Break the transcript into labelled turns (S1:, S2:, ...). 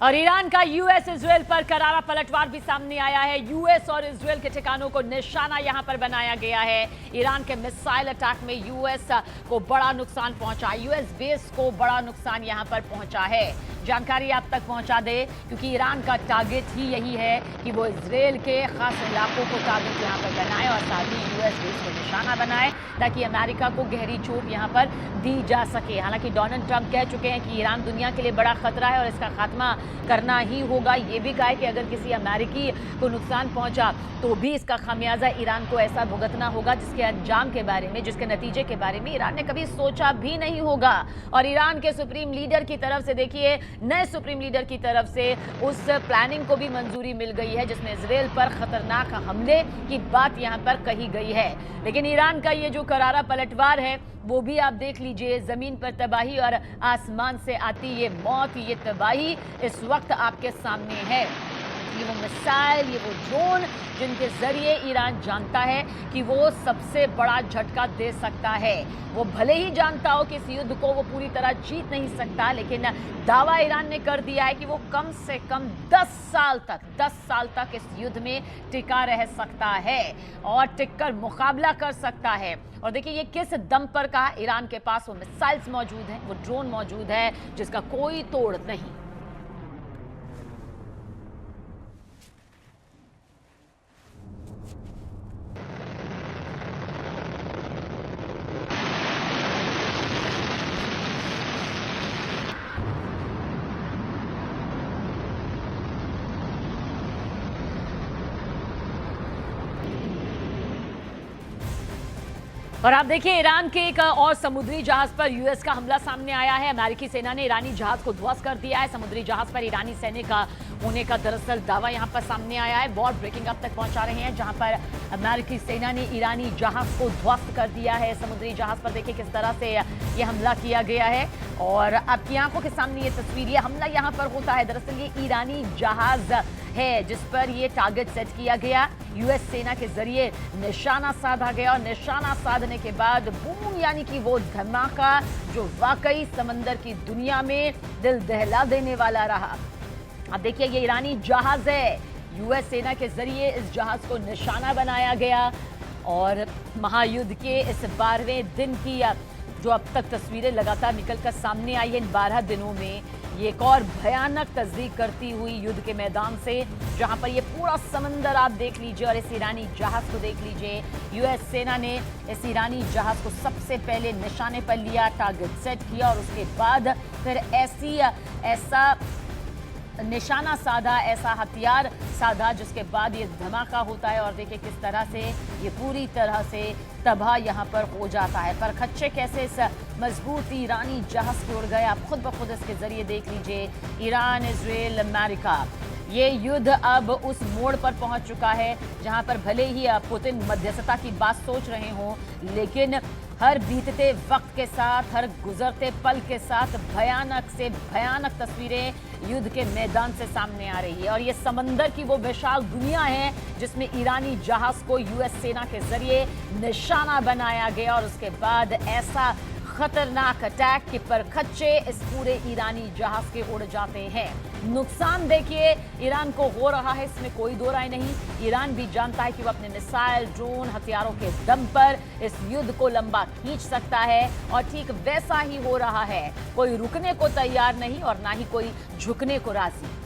S1: और ईरान का US Israel पर करारा पलटवार भी सामने आया है। यूएस और इजराइल के ठिकानों को निशाना यहां पर बनाया गया है। ईरान के मिसाइल अटैक में यूएस को बड़ा नुकसान पहुंचा, यूएस बेस को बड़ा नुकसान यहां पर पहुंचा है। जानकारी आप तक पहुंचा दे क्योंकि ईरान का टारगेट ही यही है कि वो इजराइल के खास इलाकों को टारगेट यहां पर बनाए और साथ ही यूएस बेस को निशाना बनाए ताकि अमेरिका को गहरी चोट यहां पर दी जा सके। हालांकि डोनाल्ड ट्रंप कह चुके हैं कि ईरान दुनिया के लिए बड़ा खतरा है और इसका खात्मा करना ही होगा। ये भी कहा है कि अगर किसी अमेरिकी को नुकसान पहुंचा तो भी इसका खामियाजा ईरान को ऐसा भुगतना होगा जिसके अंजाम के बारे में, जिसके नतीजे के बारे में ईरान ने कभी सोचा भी नहीं होगा। और ईरान के सुप्रीम लीडर की तरफ से देखिए, नए सुप्रीम लीडर की तरफ से उस प्लानिंग को भी मंजूरी मिल गई है जिसमें इजराइल पर खतरनाक हमले की बात यहां पर कही गई है। लेकिन ईरान का ये जो करारा पलटवार है वो भी आप देख लीजिए, जमीन पर तबाही और आसमान से आती ये मौत, ये तबाही इस वक्त आपके सामने है। ये वो मिसाइल, ये वो ड्रोन जिनके जरिए ईरान जानता है कि वो सबसे बड़ा झटका दे सकता है। वो भले ही जानता हो कि इस युद्ध को वो पूरी तरह जीत नहीं सकता, लेकिन दावा ईरान ने कर दिया है कि वो कम से कम 10 साल तक इस युद्ध में टिका रह सकता है और टिककर मुकाबला कर सकता है। और देखिए ये किस दम पर कहा, ईरान के पास वो मिसाइल्स मौजूद हैं, वो ड्रोन मौजूद है जिसका कोई तोड़ नहीं। और आप देखिए ईरान के एक और समुद्री जहाज पर यूएस का हमला सामने आया है। अमेरिकी सेना ने ईरानी जहाज को ध्वस्त कर दिया है। समुद्री जहाज पर ईरानी सैनिक का होने का दरअसल दावा यहां पर सामने आया है। बहुत ब्रेकिंग अब तक पहुंचा रहे हैं जहां पर अमेरिकी सेना ने ईरानी जहाज को ध्वस्त कर दिया है। समुद्री जहाज पर देखिए किस तरह से ये हमला किया गया है और आपकी आंखों के सामने ये तस्वीर, ये हमला यहां पर होता है। दरअसल ये ईरानी जहाज है जिस पर ये टारगेट सेट किया गया, यूएस सेना के जरिए निशाना साधा गया और निशाना साधने के बाद बूम यानी कि वो धमाका जो वाकई समंदर की दुनिया में दिल दहला देने वाला रहा। अब देखिए ये ईरानी जहाज है, यूएस सेना के जरिए इस जहाज को निशाना बनाया गया और महायुद्ध के इस 12वें दिन की जो अब तक तस्वीरें लगातार निकलकर सामने आई है, इन 12 दिनों में ये एक और भयानक तस्दीक करती हुई युद्ध के मैदान से, जहां पर ये पूरा समंदर आप देख लीजिए और इस ईरानी जहाज को देख लीजिए। यूएस सेना ने इस ईरानी जहाज को सबसे पहले निशाने पर लिया, टारगेट सेट किया और उसके बाद फिर ऐसा निशाना साधा, ऐसा हथियार साधा जिसके बाद ये धमाका होता है और देखिए किस तरह से ये पूरी तरह से तबाह यहाँ पर हो जाता है। पर खच्चे कैसे इस मजबूत ईरानी जहाज को उड़ गए, आप खुद ब खुद इसके जरिए देख लीजिए। ईरान, इजराइल, अमेरिका, ये युद्ध अब उस मोड़ पर पहुंच चुका है जहां पर भले ही पुतिन मध्यस्थता की बात सोच रहे हों, लेकिन हर बीतते वक्त के साथ, हर गुजरते पल के साथ भयानक से भयानक तस्वीरें युद्ध के मैदान से सामने आ रही है। और ये समंदर की वो विशाल दुनिया है जिसमें ईरानी जहाज को यूएस सेना के जरिए निशाना बनाया गया और उसके बाद ऐसा खतरनाक अटैक के परखच्चे इस पूरे ईरानी जहाज के उड़ जाते हैं। नुकसान देखिए ईरान को हो रहा है, इसमें कोई दो राय नहीं। ईरान भी जानता है कि वो अपने मिसाइल, ड्रोन, हथियारों के दम पर इस युद्ध को लंबा खींच सकता है और ठीक वैसा ही हो रहा है। कोई रुकने को तैयार नहीं और ना ही कोई झुकने को राजी।